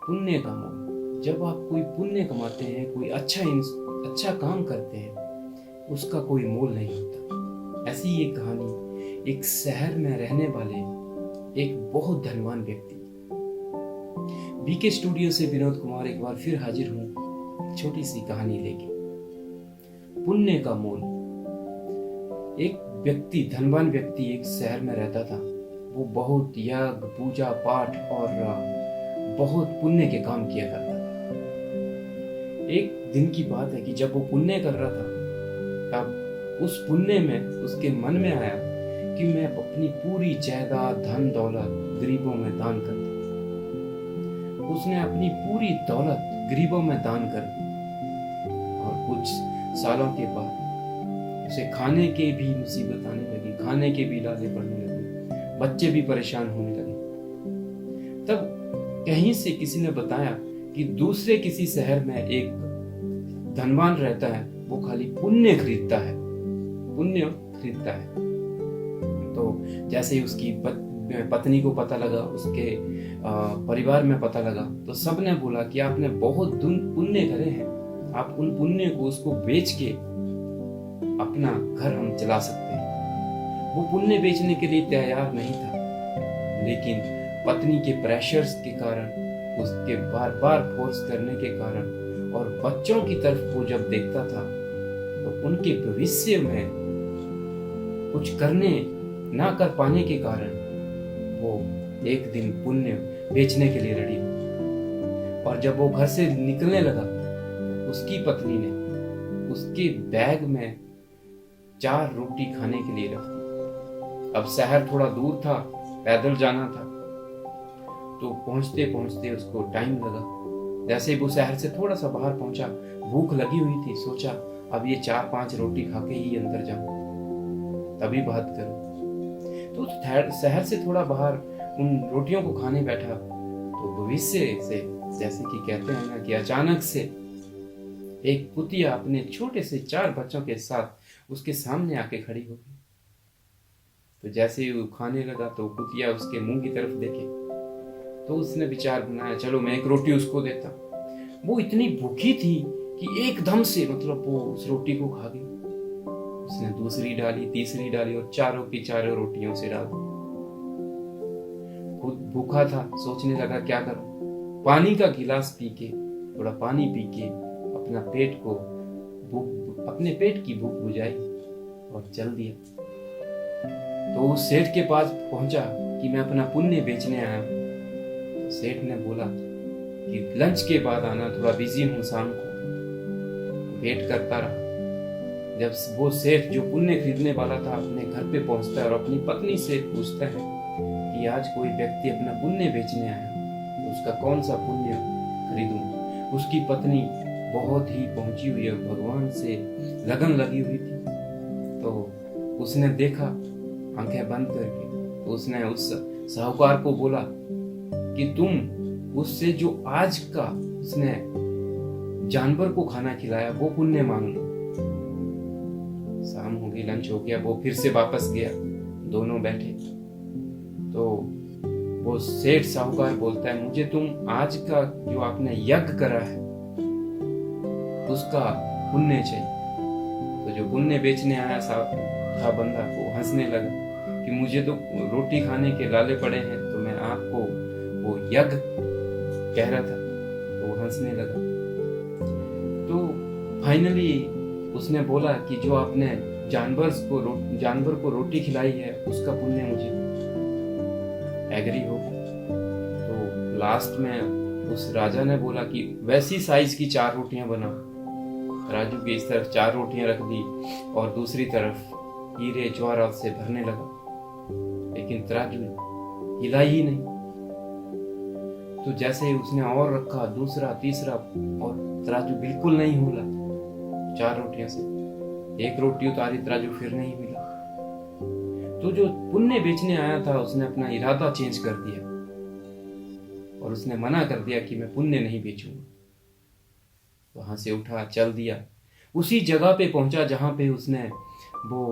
पुण्य का मोल। जब आप कोई पुण्य कमाते हैं, कोई अच्छा काम करते हैं, उसका कोई मोल नहीं होता। ऐसी ये कहानी एक शहर में रहने वाले एक बहुत धनवान व्यक्ति। बीके स्टूडियो से विनोद कुमार एक बार फिर हाजिर हूं छोटी सी कहानी लेके। पुण्य का मोल। एक व्यक्ति, धनवान व्यक्ति एक शहर में रहता था। वो बहुत यज्ञ, पूजा पाठ और बहुत पुण्य के काम किया करता था। एक दिन की बात है कि जब वो पुण्य कर रहा था, तब उस पुण्य में उसके मन में आया कि मैं अपनी पूरी जायदाद, धन दौलत गरीबों में दान करता। उसने अपनी पूरी दौलत गरीबों में दान कर दी और कुछ सालों के बाद उसे खाने के भी मुसीबत आने लगी, खाने के भी लाले पड़ने लगे, बच्चे भी परेशान होने लगे। तब कहीं से किसी ने बताया कि दूसरे किसी शहर में एक धनवान रहता है, वो खाली पुण्य खरीदता है। तो जैसे ही उसकी पत्नी को पता लगा, उसके परिवार में पता लगा, तो सबने बोला कि आपने बहुत पुण्य करे हैं, आप उन पुण्य को उसको बेच के अपना घर हम चला सकते हैं। वो पुण्य बेचने के लिए तैयार नहीं था, लेकिन पत्नी के प्रेशर्स के कारण, उसके बार बार फोर्स करने के कारण और बच्चों की तरफ वो जब देखता था, तो उनके भविष्य में कुछ करने ना कर पाने के कारण वो एक दिन पुण्य बेचने के लिए रेडी हुआ। और जब वो घर से निकलने लगा, तो उसकी पत्नी ने उसके बैग में 4 रोटी खाने के लिए रख दी। अब शहर थोड़ा दूर था, पैदल जाना था, तो पहुंचते पहुंचते उसको टाइम लगा। जैसे वो शहर से थोड़ा सा बाहर पहुंचा, भूख लगी हुई थी, सोचा अब ये 4-5 रोटी खा के ही अंदर जाऊं, तभी बात करूं। तो शहर से थोड़ा बाहर उन रोटियों को खाने बैठा, तो भविष्य से, जैसे कि कहते हैं ना, कि अचानक से एक कुतिया अपने छोटे से 4 बच्चों के साथ उसके सामने आके खड़ी हो गई। तो जैसे ही वो खाने लगा, तो कुतिया उसके मुंह की तरफ देखे, तो उसने विचार बनाया, चलो मैं एक रोटी उसको देता। वो इतनी भूखी थी कि एकदम से वो उस रोटी को खा गई। उसने दूसरी डाली, तीसरी डाली और चारों की चारों रोटियों से डाल दी। खुद भूखा था, सोचने लगा क्या करूं। पानी का गिलास पी के, थोड़ा पानी पी के अपने पेट की भूख बुझाई और चल दिया। तो उस सेठ के पास पहुंचा कि मैं अपना पुण्य बेचने आया हूं। तो सेठ ने बोला कि लंच के बाद आना, थोड़ा बिजी हूं शाम को। वेट करता रहा। जब वो सेठ जो पुण्य खरीदने वाला था अपने घर पे पहुंचता है और अपनी पत्नी से पूछता है कि आज कोई व्यक्ति अपना पुण्य बेचने आया, तो उसका कौन सा पुण्य खरीदूं। उसकी पत्नी बहुत ही पहुंची हुई है, भगवान से लगन लगी हुई थी। तो उसने देखा आंखें बंद करके, तो उसने उस साहूकार को बोला कि तुम उससे जो आज का उसने जानवर को खाना खिलाया वो पुण्य मांग लो। शाम हो गई, लंच हो गया, वो फिर से वापस गया, दोनों बैठे। तो वो सेठ साहूकार बोलता है, मुझे तुम आज का जो आपने यज्ञ करा है उसका पुण्य चाहिए। तो जो पुण्य बेचने आया था बंदा, वो हंसने लगा कि मुझे तो रोटी खाने के लाले पड़े हैं, तो मैं आपको वो यज्ञ कह रहा था। तो वो हंसने लगा। तो फाइनली उसने बोला कि जो आपने जानवर को रोटी खिलाई है उसका पुण्य मुझे। एग्री हो। तो लास्ट में उस राजा ने बोला कि वैसी साइज की 4 रोटियां बनाओ। राजू की इस तरफ 4 रोटियां रख दी और दूसरी तरफ हीरे जवाहरात से भरने लगा, लेकिन तराजू हिला ही नहीं। तो जैसे ही उसने और रखा, दूसरा, तीसरा, और तराजू बिल्कुल नहीं हिला। 4 रोटियां से 1 रोटी उतारी, तराजू फिर नहीं मिला। तो जो पुण्य बेचने आया था उसने अपना इरादा चेंज कर दिया और उसने मना कर दिया कि मैं पुण्य नहीं बेचूंगा। वहां से उठा, चल दिया, उसी जगह पे पहुंचा जहां पे उसने वो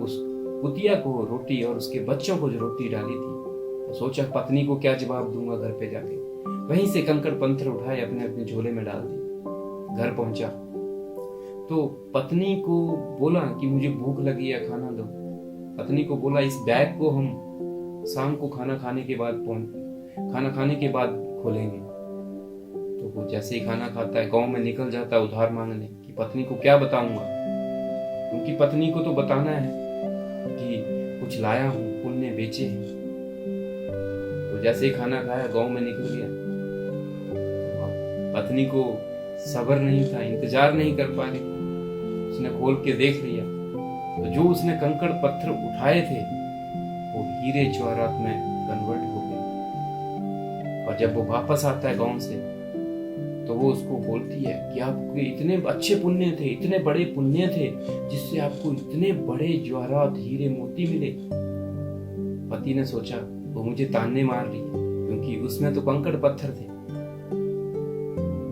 उस कुतिया को रोटी और उसके बच्चों को जो रोटी डाली थी। तो सोचा पत्नी को क्या जवाब दूंगा घर पे जाके। वहीं से कंकड़ पत्थर उठाए अपने अपने झोले में डाल दिए। घर पहुंचा तो पत्नी को बोला कि मुझे भूख लगी है, खाना दो। पत्नी को बोला इस बैग को हम शाम को खाना खाने के बाद खोलेंगे। तो वो जैसे ही खाना खाता है गांव में निकल जाता है उधार मांगने कि पत्नी को क्या बताऊंगा, क्योंकि पत्नी को तो बताना है कि कुछ लाया हूं, पुण्य बेचे हैं। तो जैसे ही खाना खाया गांव में निकल गया। पत्नी को सब्र नहीं था, इंतजार नहीं कर पा रही, उसने खोल के देख लिया तो जो उसने कंकड़ पत्थर उठाए थे वो हीरे जवाहरात में कन्वर्ट हो गए। और जब वो वापस आता है गांव से तो वो उसको बोलती है कि आपके इतने अच्छे पुण्य थे, इतने बड़े पुण्य थे जिससे आपको इतने बड़े जवाहरात हीरे मोती मिले। पति ने सोचा वो मुझे ताने मार रही है क्योंकि उसमें तो कंकड़ पत्थर थे।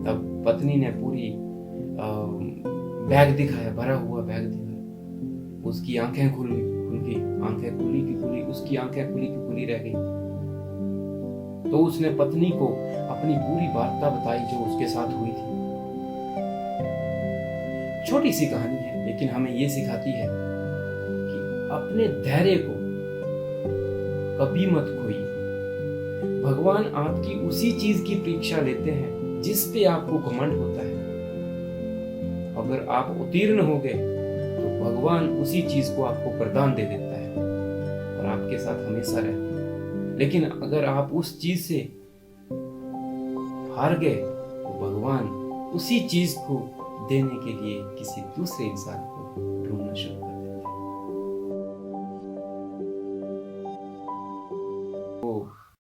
तब पत्नी ने पूरी बैग दिखाया, भरा हुआ बैग दिखाया। उसकी आंखें खुल गई, आंखें खुली की खुली, उसकी आंखें खुली की खुली रह गई। तो उसने पत्नी को अपनी पूरी वार्ता बताई जो उसके साथ हुई थी। छोटी सी कहानी है लेकिन हमें ये सिखाती है कि अपने धैर्य को कभी मत खोइए। भगवान आपकी उसी चीज की परीक्षा लेते हैं जिस पे आपको घमंड होता है। अगर आप उत्तीर्ण हो गए तो भगवान उसी चीज को आपको प्रदान दे देता है और आपके साथ हमेशा रहता है। लेकिन अगर आप उस चीज से हार गए तो भगवान उसी चीज को देने के लिए किसी दूसरे इंसान